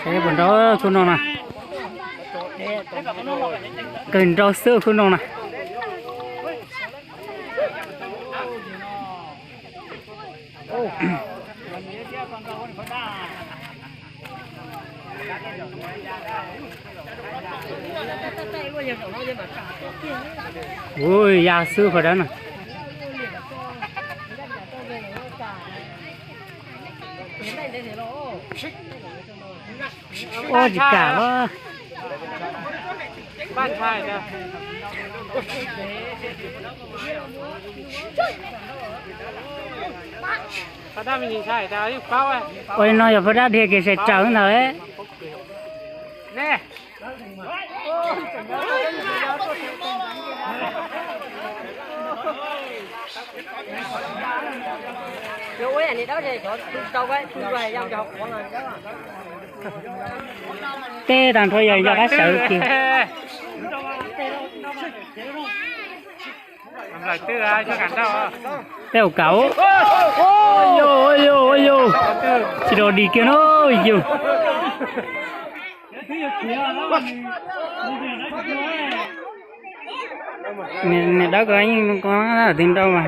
thế bọn đó khu nông nè cần rau sữa khu nông nè ui da sữa vào đó nè ô gì cả đóบ้านชายนะเขาได้ไม่ยิงใช่แต่ที่เป้าอ่ะ ôi nói giờ phải ra thì cái sẽ trắng rồi ấy แน่ Yo quay anh đi đó thì chỗ đâu cái tôi về giao cho mọi người đó. tê đàn thôi giờ đã sợ kìa ทำไรตื้ออ่ะช่วยกันเจ้า tèo cẩu ôi yo ôi yo ôi yo chỉ đồ đi kia nó ôi yo nè đó có anh có ở tìm đâu mà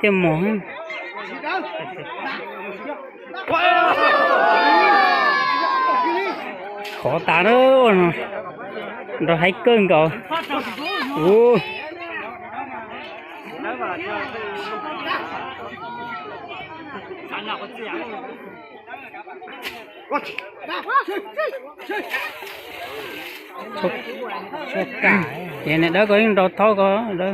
thêm mỏ khó tả đó rồi thấy cơn cậu ui chốt cả vậy này đó có những đồ thô có đó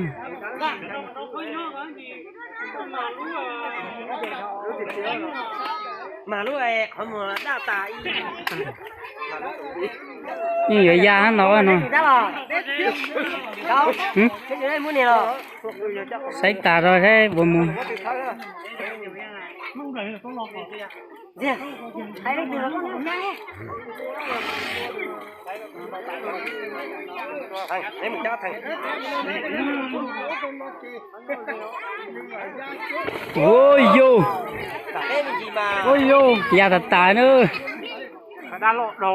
Mà lúc này họ mà đào tài như vậy da nó nó đâu cái gì đây muốn nè rồi sấy tà rồi thế buồn buồn gì thấy đấy được thầy lấy một cháo thầy ôi vô cái gì mà ôi vô da thật tài nữa เขาได้โลดโด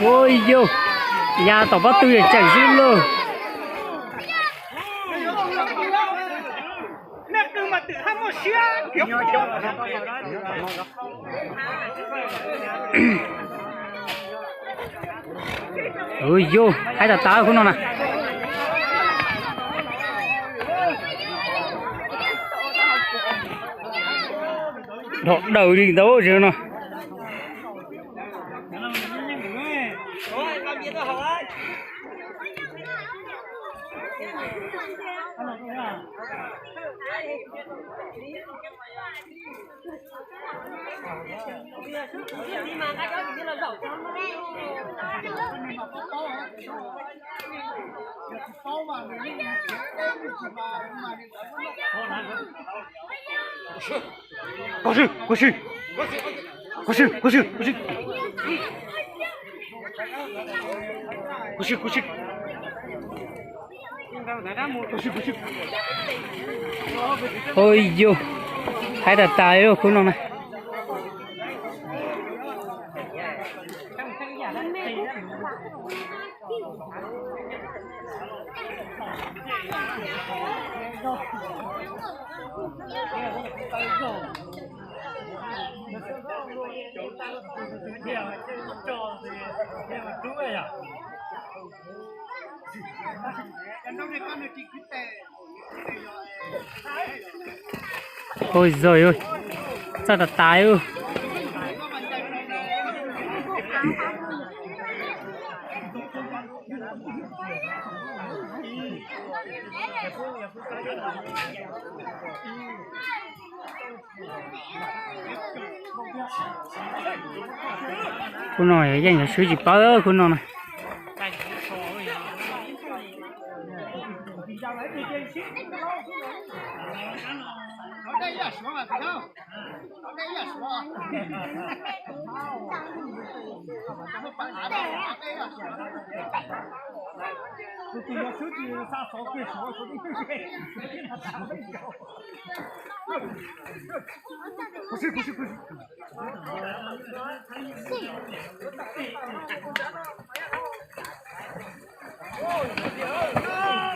ôi vô da tao bắt tôi chẳng xin luôn ôi vô hai ta tá của nó nè đọt đầu đi đâu rồi nó过去过去过去过去过去过去过去 ôi vô hai ta tài rồi của nó này ôi giời ơi sao ta tài ơi cô nói danh là sử dụng bao cô nói này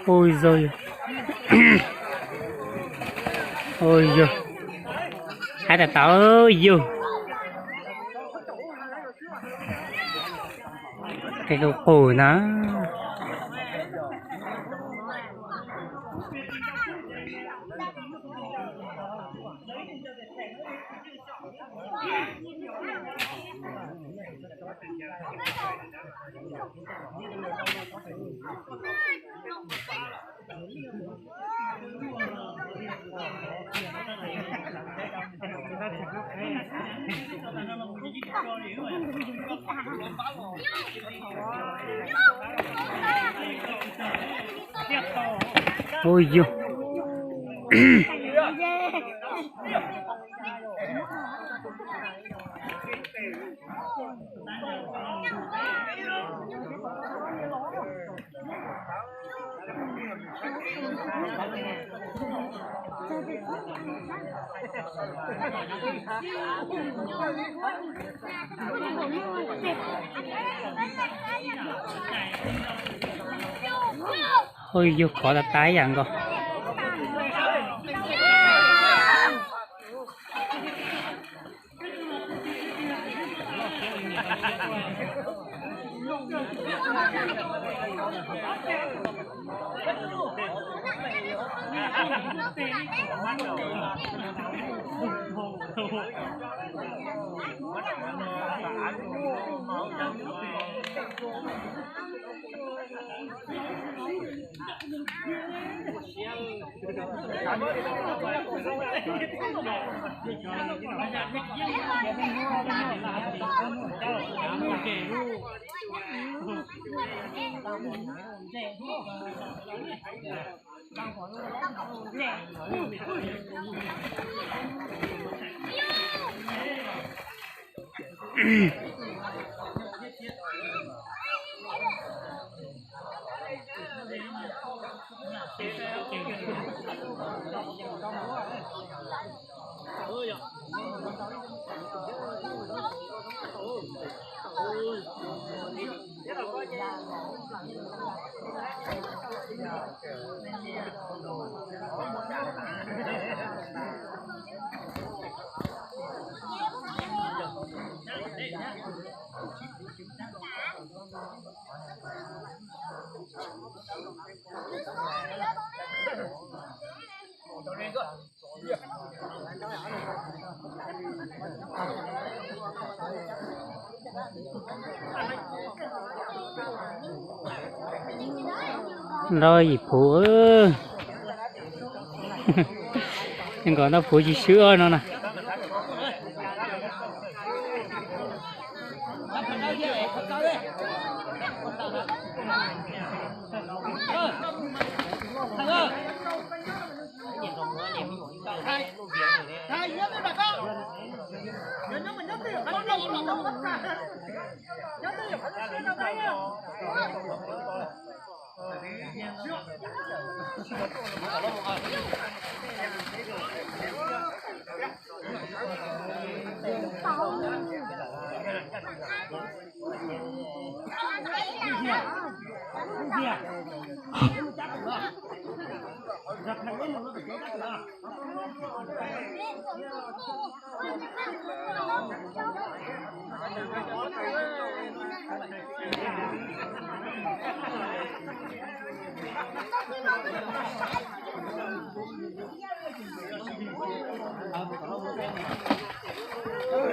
ôi giời ôi giời hai ta tao ơi giời cái cổ nó ôi giời ôi giời khó là tái dạng rồi rồi phụ ơi nhưng còn nó phụ gì sữa nó nè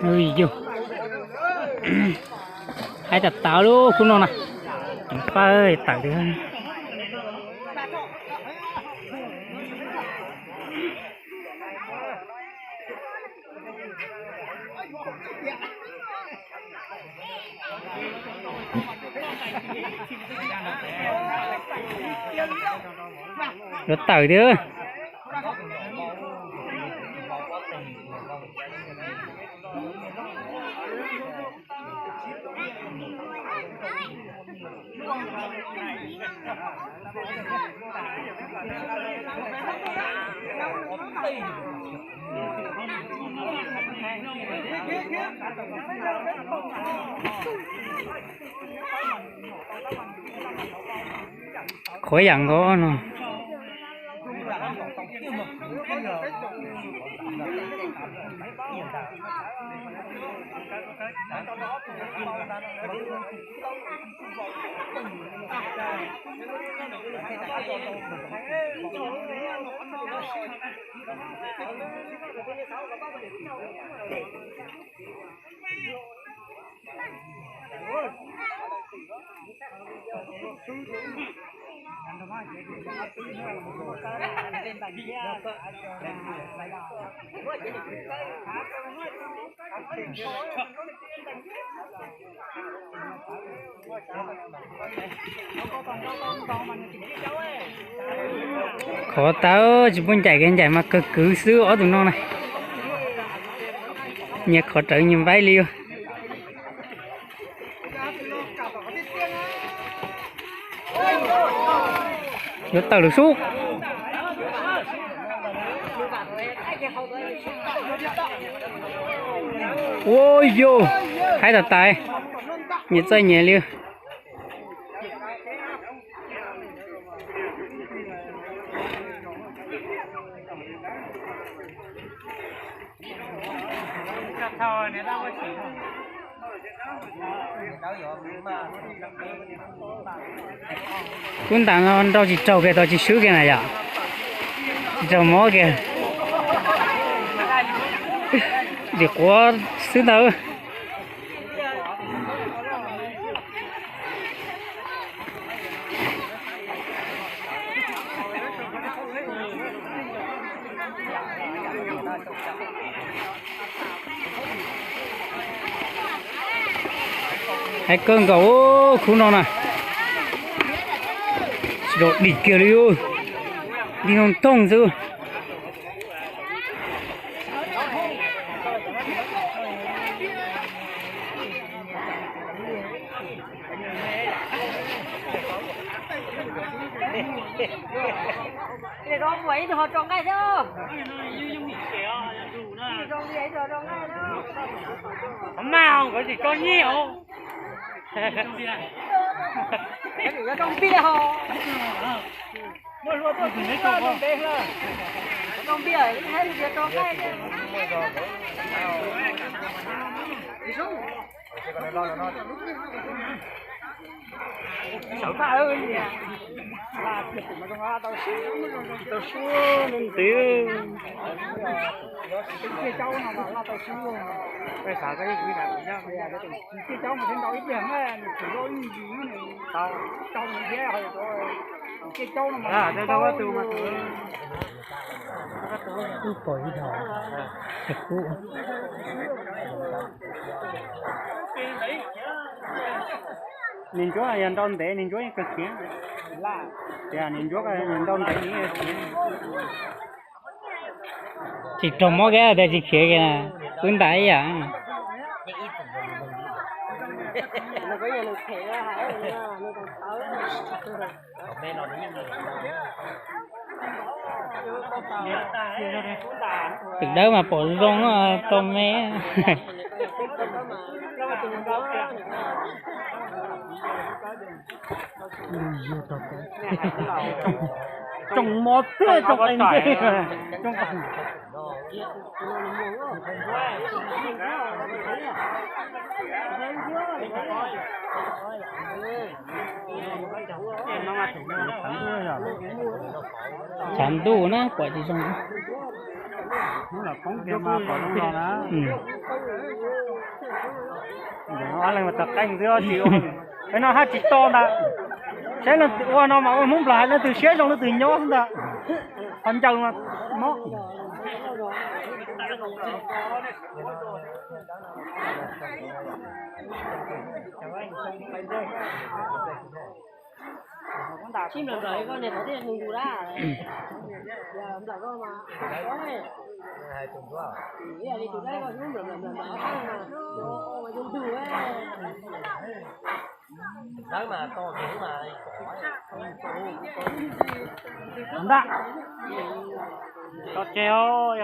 ôi giời hai ta tao luôn không nè pha ơi tặng đi Nó tẩu nữa. Khối dạng có nó. Khó tao chỉ muốn chạy cái chạy mà cứ xứ ở tụi nó này nhạc khó trở nhìn váy liêu nó tao được suốt ôi vô hai thật tài nhiệt dây nhẹ liêu cũng tạm nó đâu chỉ trâu cái đâu chỉ sứ cái này à trâu mó kìa để có sứ đâu hai cơn gấu khu nó nè đồ đi kia đi ơi đi không thông chứ để con vậy thì họ trồng ngay chứ trồng gì rồi trồng ngay đó không mau có gì có nhiều cái gì trong bia họ mua luôn tôi chỉ trồng bia thôi trồng bia hay là trồng ngay sợ pha ơi là mà trong hoa tao xuống nên tiêu cái cháu nào mà là tao xuống cái sợ cái gì nào nhá cái cháu mà thấy đâu ít tiền á chỉ có gì này tao cháu như thế rồi cái cháu mà à đâu có từ mà từ cối đó thật cũ nhìn chỗ là nhìn đông để nhìn chỗ cái kia là dạ nhìn chỗ cái nhìn đông để những cái chỉ trồng mỗi cái để chỉ kia kìa cuốn đáy à nó có gì nó kia hả nó còn tới bên nó đi từ đó mà bỏ rong tôm mé trồng một thế trồng anh thế trồng bằng chán đủ na quả gì trong nó là phóng tiền mà bỏ trong đó đó nó ăn lên mà tập canh giữa chịu cái nó hát chỉ to đã sẽ là qua nó mà muốn lại nó từ xé xong nó từ nhỏ xuống ta thành chân mà nó chim lần rồi con này có thể ngủ đủ ra giờ ông đã có mà đấy đi tụi đây con cũng lần bảo ăn mà mà dùng đủ ấy đấy mà to dữ mà không đã có treo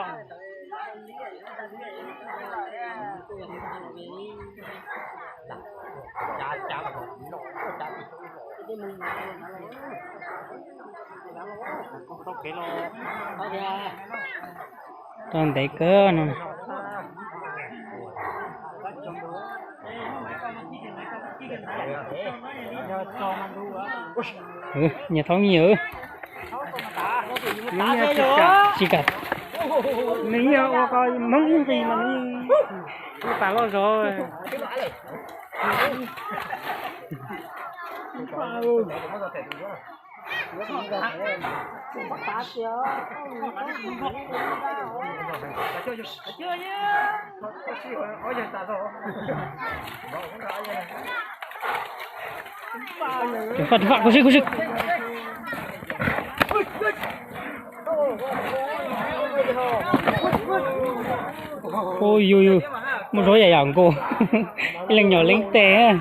toàn thấy cơ nè nhà tháo nhiều chỉ cả nếu như coi món gì mà nó phải lo rồi phật có sức ôi ôi một số dài dòng cô lần nhỏ lính té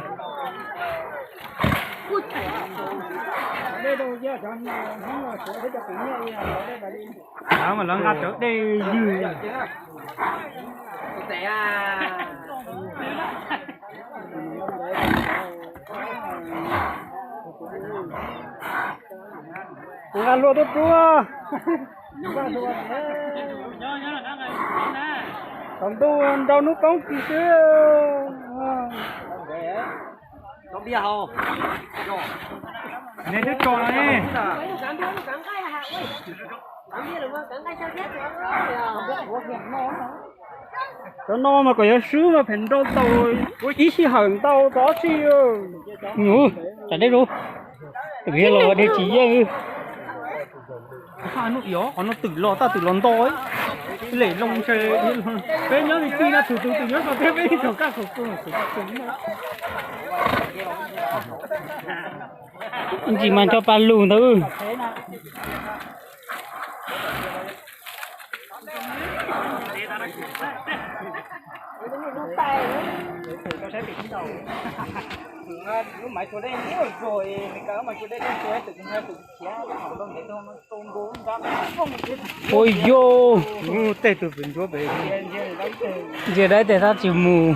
đó mà nó ngắt trước đi dư ăn luôn tốt quá còn tôi đâu nó có gì chứ không biết không nên đứa con này nó mà có sứ mà phải đâu tàu ý chí hận tàu có siêu chả đấy luôn biết rồi để chỉ hai nó yếu còn nó tự lo ta tự lon tối lệ lông chơi cái nhớ thì khi nó từ nhớ vào thế với thằng các chỉ mà cho ba lùn thôi lúc máy chỗ đây nhiều rồi mình cả mà chỗ đây đang chơi tự nhiên tự chia không đâu để đâu nó tôm bố nó không ôi yo tê từ bên chỗ về giờ đấy để ta chịu mù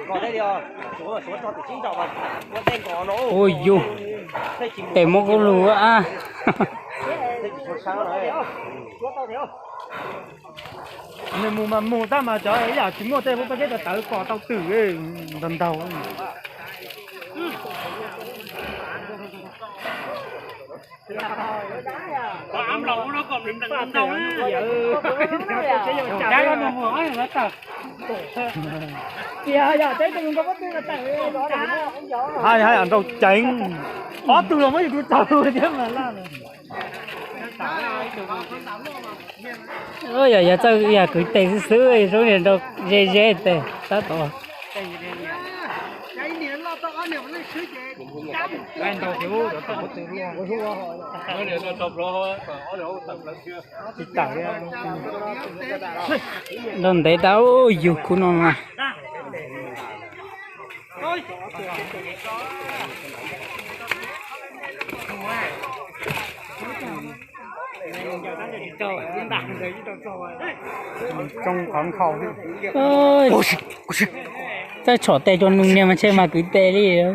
còn đây đi à số cho tự chính trọng mà con đen có nó ôi yo để một con lúa à mình mù ta mà trời ấy giờ chúng tôi đây có cái là tự cỏ tao tử ấy lần đầu có ám lẩu nó còn mình đằng đâu cái nó mù hỏi nó tao giờ tới tôi có bắt tôi là tao hai ăn đâu tránh từ là mấy tôi tao chứ mà là ôi giờ cho giờ cứ tê xứ ấy số này đâu dễ tê sao to anh đâu thiếu được tao từ luôn nó để nó tập rồi nó đâu tập là chưa thì tao đòn đấy tao yêu cô nó mà trong khoảng khẩu đi ôi ta chỏ tê cho nung nha mà chơi mà cứ tê đi đó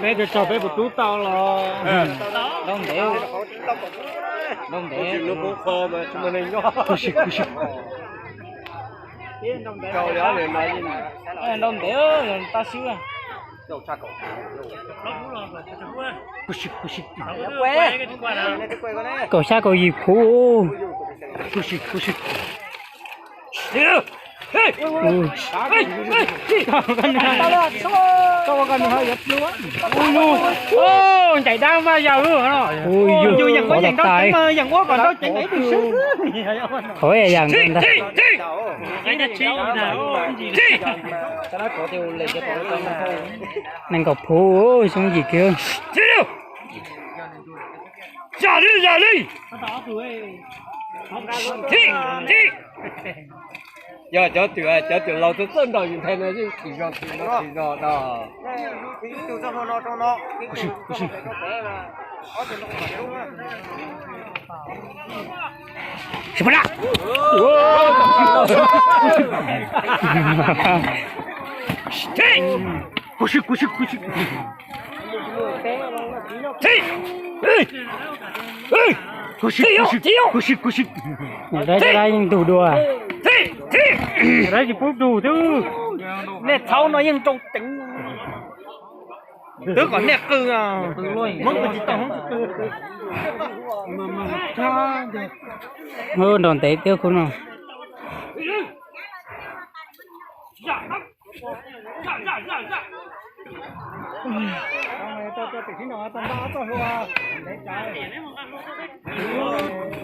bé cho cháu bé một chút tao là đông để nó bố kho mà chúng mình nó cầu đó liền nói gì này đồng té ta xưa Đầu cha cậu. Push. cầu xa cầu gì phú Push. có con hơi gấp luôn ô chạy đang mà giàu luôn rồi ôi dù dần có dần đó tài mà dần quá còn đó chạy ấy từ sớm khỏi là dàn con ta cái nhất trí nào Cái đó có tiêu lấy cái con thôi. nên cầu phú xuống gì kia trả đi Giờ cho tiểu lâu tôi真的云台呢就提上的。就这么着呢不是。什么啦？不是。不是。Đấy ra những đủ đùa. đấy thì bút đủ chứ nét sau nó nhưng trong tính tớ còn nét cưng à mất cái gì tao Hơn đòn tế tiêu không nào.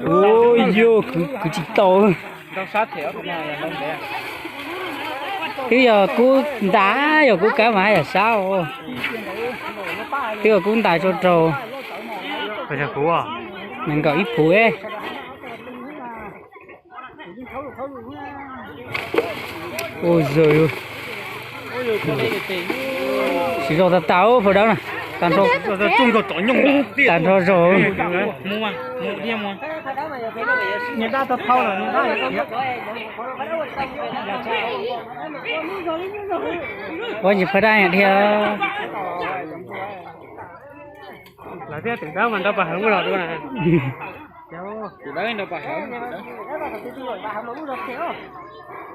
Ôi vô cứ chỉ tàu. đâu sát thẻo tụi này là đấy Bây giờ cú đá giờ cú cá mãi là sao? Bây giờ cú đá cho trâu. phải là cú à Mình có ít phú ấy. Ôi giời ơi. Chỉ cho ta táo vào đó này. Tàn thôi. chung rồi tỏi nhung Tàn thôi rồi. mua mà mua đi mua người ta thật thâu là người ta Có gì phải đây thì là thế từ đó mình đâu bà hưởng rồi đúng không từ đấy đâu bà hưởng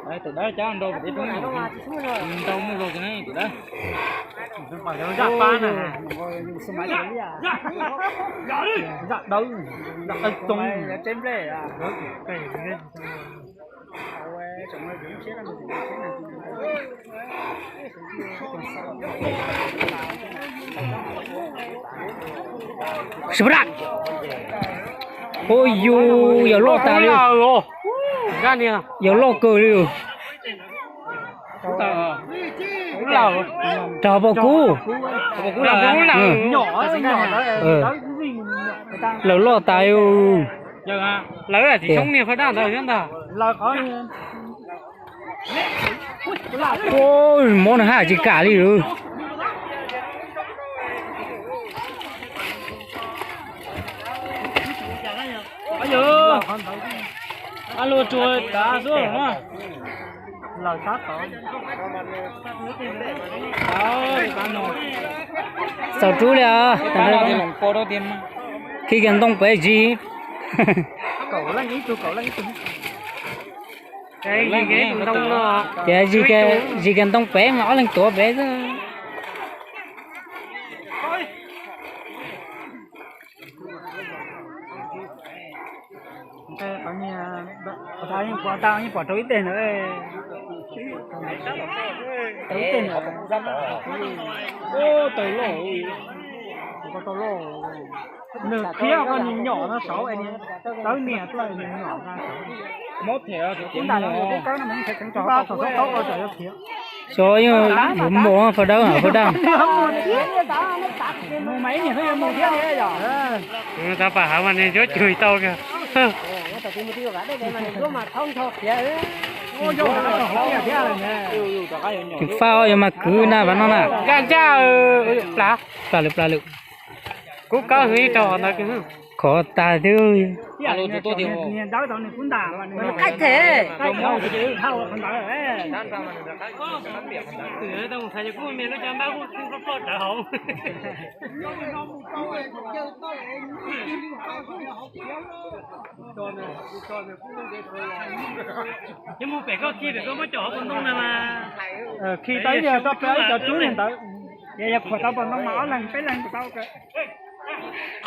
đấy từ đó cháu ăn đâu để đúng đâu mua rồi cái này từ đó bà nó giặt ba nè giặt đâu giặt tung chém lê à Sao vậy? Ôi dù giờ lo ta luôn. ra nè Giờ lo cười luôn. Trò bò cú. là nhỏ Lỡ lo ta luôn. giờ à lỡ là chỉ sống nè phải đàn rồi chứ ta là có Ôi món này hai chỉ cả đi rồi. Ayo, alo chuột cá xuống đúng không? Là sát đó. Đó, bán rồi. Sao chú là? Bán rồi thì lòng cô đó tiền mà. Khi gần đông bé gì? Cậu là nghĩ chú cậu là nghĩ chú. Cái gì cái đông nó. Cái gì gần đông bé mà lên tuổi bé đó. Ở nhà ở đây những quả tao những quả trối tiền nữa trối tiền nữa ô tới lỗ có tới lỗ nửa kia con nhỏ nó xấu anh tới nè tới nhỏ ra mốt thẻ thì cũng là cái nó mình sẽ chẳng cho ba số tốt rồi trời ơi Số như mua phải đâu hả? Phải đâu? mua mấy nhỉ thấy mua thiết thế rồi người ta bảo mà này chó chửi tao kìa Cái phao mà cứ na vào nó nè. gan cha lá Pla lực. cú cá hủy trò nó cứ khó ta thôi alo tụi tôi thì nhìn đói tao này cũng đà mà nó cách thế cái nhau thì chứ thao không đói đấy từ đấy tao thấy cũng mình nó chẳng bao cũng không có trả hậu chứ mua bể có kia bể có mới chỗ con nông này mà khi tới giờ tao tới cho chú liền tới giờ khỏi tao còn nó mở lần cái lần của tao kìa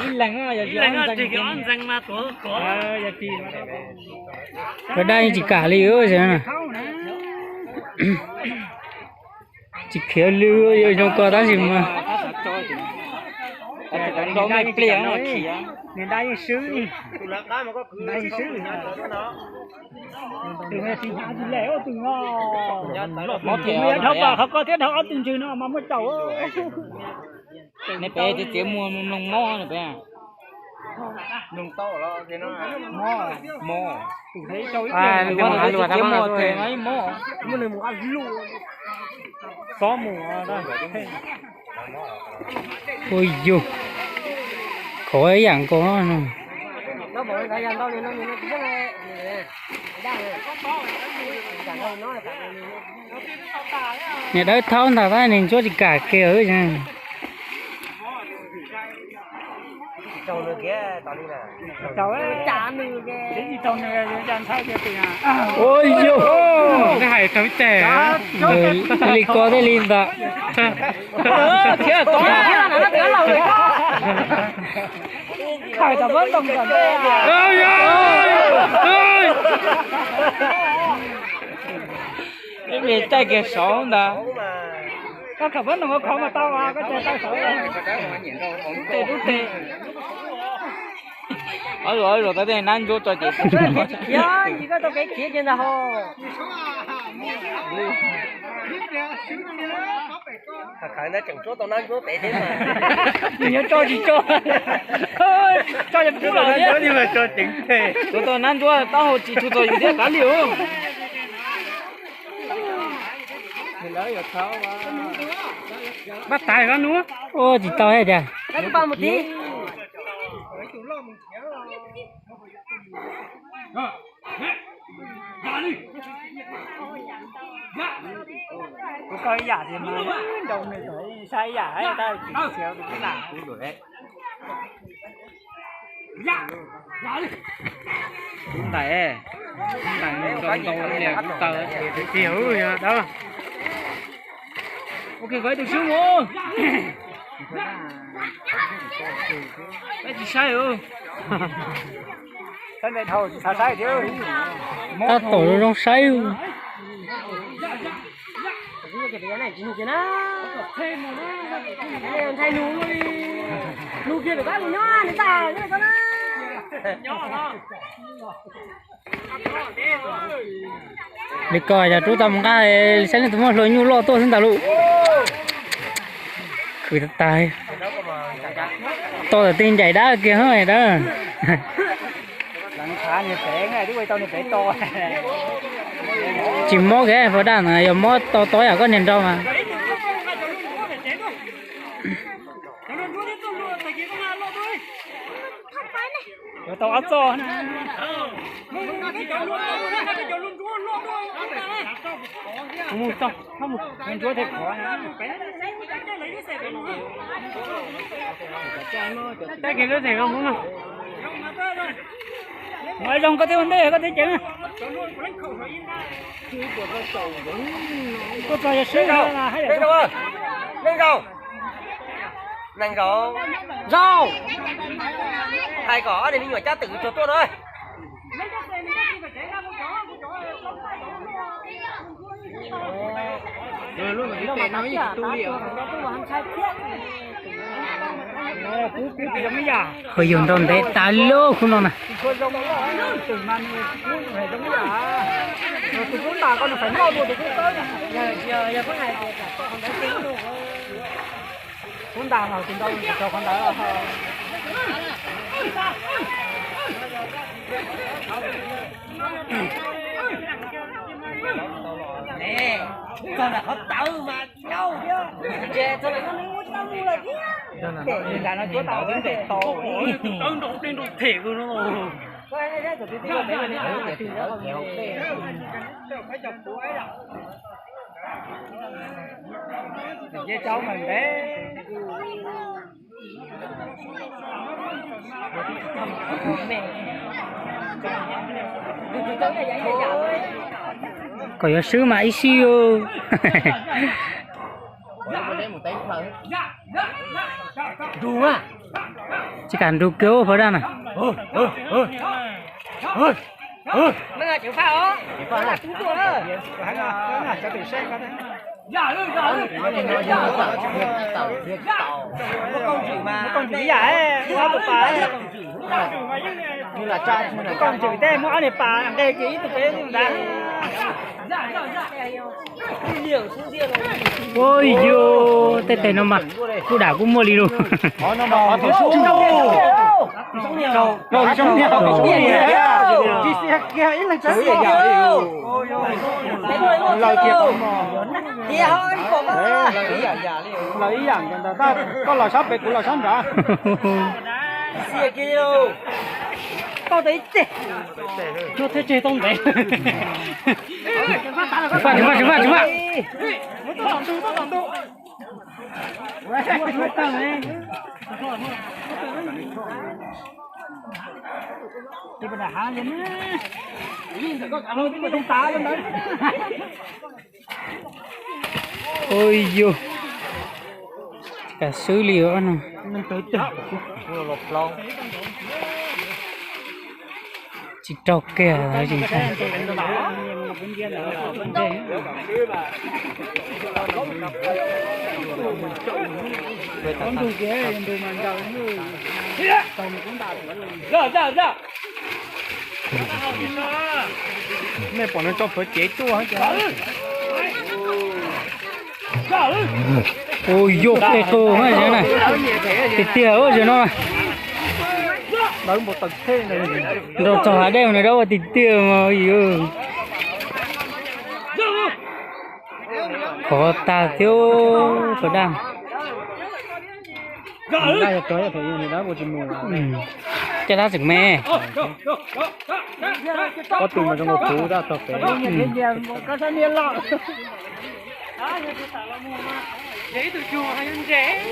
đi lần giờ là nó chỉ cái ăn răng mà tổ có giờ chi ở đây chỉ cả lứa rồi nè chỉ khéo lứa rồi trong co đó gì mà đó này plea nó chỉ nên đây sứ đây sứ từ ngày sinh nhật thì lẻ từ có thể không có thiết họ từng chừng nó mà mới tàu này bé thì tiếng mua nông mò này bé nông to đó thì nó mò thấy trâu ít tiền nhưng mà tiếng mua thì mấy mò mà này một ăn lù có mùa đó ôi dù khỏi dạng có nó bỏ cái dàn tao thì nó chỉ rất là đang này đấy thao thằng ta nên cho chỉ cả kia ấy chứ trâu nữa kia tao đi nè trâu ấy trả nữa kìa cái gì trâu này dàn sao kia tiền à ôi dù cái hải tao tè lì có đây lì ta thế là to thế là nó tiếng lòng phải tập vẫn đồng cảm đây ôi ôi cái gì tay kia sống ta có cảm vẫn đồng có khó mà tao à có chơi tay sổ đúng tệ rồi tới đây năn vô cho chị dạ gì có tao cái kia trên đó hồ khởi nó chẳng chỗ tao nói chỗ bể thế mà nhớ cho gì cho giùm chú rồi chỗ đi mà cho chính thế tôi năn vô tao chỉ chú tôi gì cả liều bắt tài ra nữa ô chỉ tao hết à đánh ba một tí cô coi giả thì mà đầu này phải sai giả ấy ta chỉ xéo được cái nào cũng được đấy cũng tại trong nè tao hiểu rồi đó ok vậy được xuống luôn cái gì sai rồi cái này thôi sao sai chứ tao tổ nó trong sai rồi cái này chỉ nụ kia nó cái này thay nụ đi nụ kia phải bắt một nhóa để tao cái này con nó đi coi là chú tao cái sáng nay tụi mình lôi nhu lo tôi xin tao luôn cười thật tài tôi là tin chạy đá kia hết rồi đó lần khá như thế này đứa tao này phải to chỉ mó cái phải đàn này giờ mó to tối à có nền đâu mà rồi tao áp to nè không tao không mình chúa thiệt khó cái kia nó thiệt không đúng không ngoài trong có thể vấn đề có thể chém có phải sấy đâu lên đâu lên đâu nành rau rau ai có thì mình phải cha tự cho tôi thôi rồi luôn mà cái nói gì tu liệu cú thì giống giả hơi dùng trong đấy ta lô không đâu nè từ mà phải giống giả rồi tụi chúng ta con phải lo luôn tụi chúng tới giờ có ngày thì con thấy tiếng luôn chúng ta nào chúng ta cho con đá nè con là khó tự mà đâu chứ chè thôi là con muốn tao hiện tại nó chúa tàu đến để to Ông đổ trên đục thể của nó. với cháu mình bé có sứ mà ít siêu Đúng à? chỉ cần ru kéo vào đó này Nó là chịu phao á. Nó là chúng tôi đó. cho tự xe có đấy Con chữ mà. con chữ giả nó một phải Như là cha như là con chữ tên mỗi này bà đây chỉ thực tế như đã ôi yo tê tê nó mặc cô đảo cũng mua đi luôn nó bò thì xuống đâu rồi trong nhà chỉ xe kia ít là chết lời kia không Thì thôi, còn lời ý rằng người ta có lời sắp về của lời sắp ra xe kia đâu. có đấy chết nó thế chơi tông đấy chúng phát thì bây giờ hả lên á có cả luôn cái tung tá lên đấy ôi yo cả xử lý nữa nè mình tới chợ lột lon chỉ trâu kia là gì sao con đủ kia đủ mà giàu như còn cũng đạt Ra. mẹ bỏ nó cho phải chế chua hết trơn ôi yo tê cô hay thế này thịt tiêu rồi nó nói một tầng thế này đâu cho hả đeo này đâu mà thịt tiêu mà ôi khó ta thiếu có đang đây là tới thì người đó một chừng mùa cho nó dựng mẹ có tiền mà trong một chú ra tập cái có sao niên lọ Giấy từ chùa hay nhân rẽ.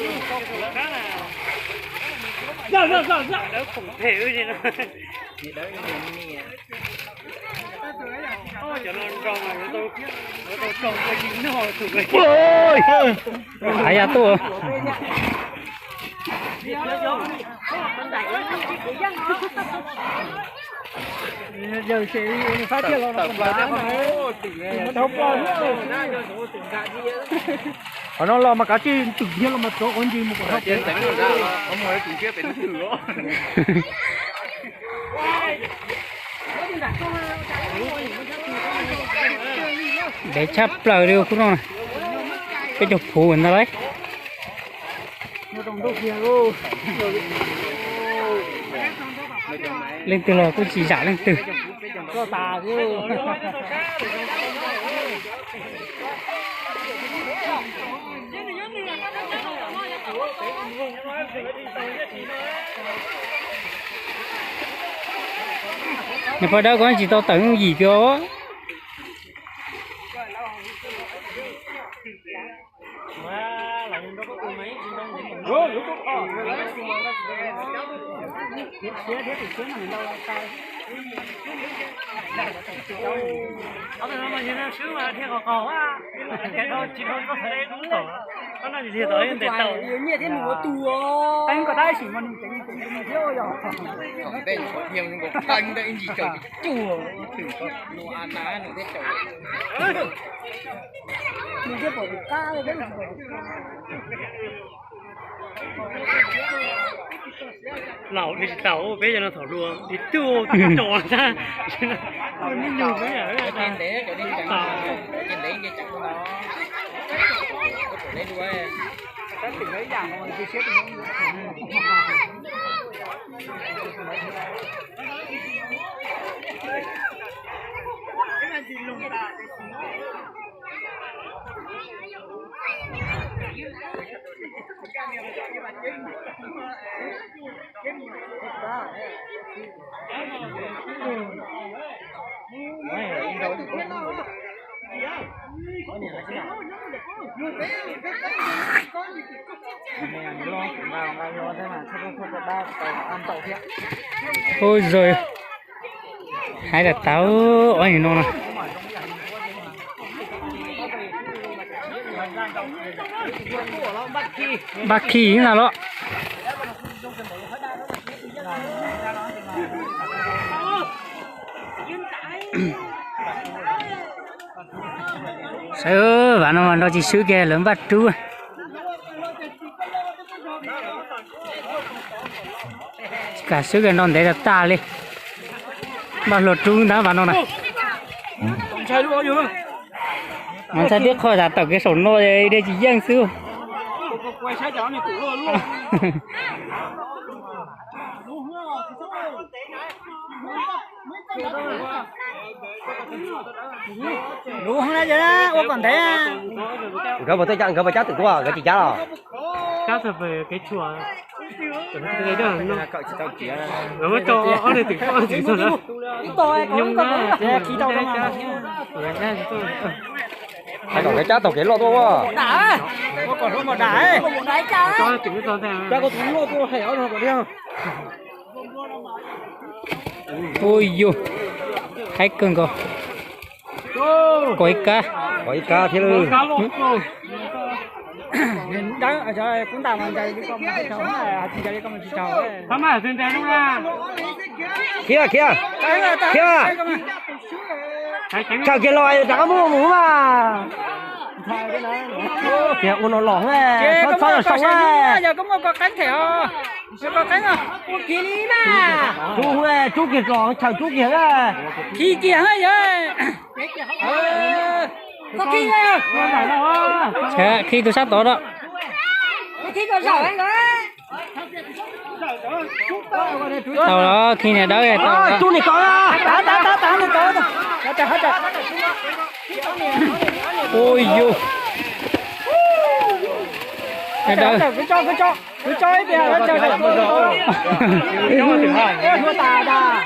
Ra. Đỡ khủng thể ơi gì nó. Ôi cho nó rong mà tôi trồng cái gì nó hồi tụi cái. ôi ai à tôi giờ sẽ phát triển nó đá này nó đâu có nó lo mà cá chi tự nhiên là mà chỗ con gì một cái trên tỉnh rồi ra có một cái chủ kia tỉnh thử đó để chắp lời điều cũng rồi cái chụp phù mình đấy nó trong đâu kia luôn lên từ là cũng chỉ giả lên từ có tà chứ nhưng mà đâu có chỉ tao tận gì cơ Ông nói mà như nó xứ mà theo cò á. Cái đó chỉ thôi có thể đúng rồi. Nó nói gì tới để tàu. Như thế mùa tùa. anh có đây chỉ mà tính thiếu rồi đây có nhiều nhưng có canh đây gì trời chùa thử có đồ ăn ná nữa thế trời mình cứ bỏ ca rồi đấy Lẩu thì tàu bây giờ nó thổi luôn thì tiêu trò ra nó nhiều cái ở trên đấy cho đi chẳng trên đấy nghe chẳng nó lấy đuôi các tỉnh ấy giảm mà tôi xếp Ôi giời, hai là táo ôi nó nè. Bạc kỳ nào đó. Sao bạn nó chỉ sứ kia lớn bắt chú. Cả sứ cái non để ta đi. Bao lột chú đã bạn nó này. Mình sẽ biết khỏi ra tập cái sổ nô đây chỉ giang sứ. Quay trái chó này tủ luôn. Đủ không đấy chứ đó, ô còn thế à? Gỡ vào tay chặn, gỡ vào chát tự qua, gỡ chỉ chát à? Chát là về cái chùa. Cái đó nó cậu chỉ tao chỉ là. Nó cho ở đây tự qua chỉ thôi đó. Nhung á, khí tao đó mà. Hai còn cái chát tao cái lọ to quá. Đã. Có còn không mà đã ấy. Cho tự cho theo. Cho có thú lọ to hẻo nó còn đeo. Ôi vô, hai cân cô. Coi cá thế luôn. Đó ở đây cũng tao mình đây con mà cháu là chỉ đây con cháu ấy. Không mà trên đây đúng không? Kia. Chào kia loài đã mua mũ mà. Kìa uốn nó lỏng này, sao là sống này. Giờ cũng có cánh thẻ à? Có cánh à? Kia đi mà. Chú kia lỏng, chào chú kia à. Kia kia hay vậy? Có kia à? Dạ, khi tôi sắp tới đó. Khi tôi giỏi anh ơi. Tàu đó khi này đó rồi tàu đó. Chú này có à? Tá này có. Hết. Ôi vô. Cái đó. Cứ cho ấy kìa, nó chờ mua tà đà.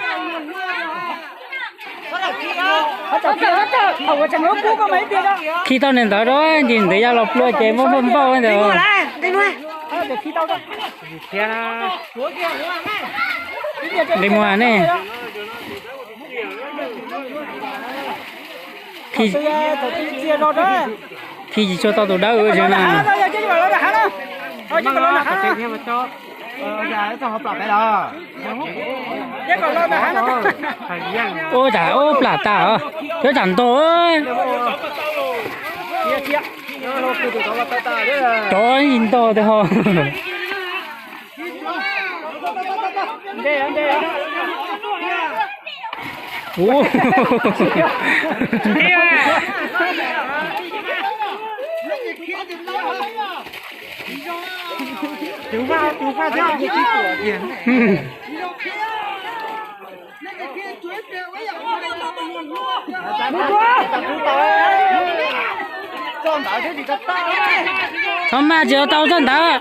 Khi tao nên tới đó nhìn thấy ra lọc lúa chế một phần bao anh rồi. Đi mua này. Khi chỉ cho tao tụi đó ở trên này. Ôi trời ơi, là tao chứ chẳng tôi. Trời ơi, nhìn to thế hả? Ủa. Chú pha theo cái chi của tiền. Không mà chờ tao chân đó.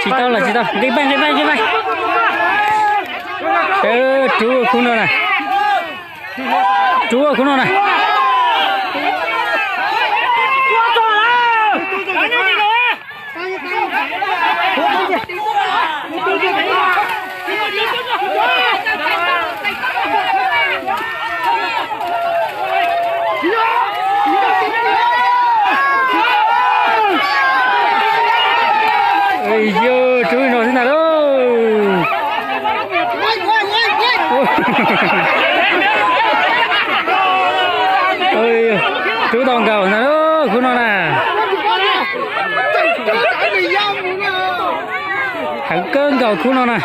Chị tao đi bay. Chú ở khu này. Ôi giời, chú nói thế nào đó. Ôi, chú toàn cầu nào đó, chú nói nè. Thằng cơn cầu chú nói nè.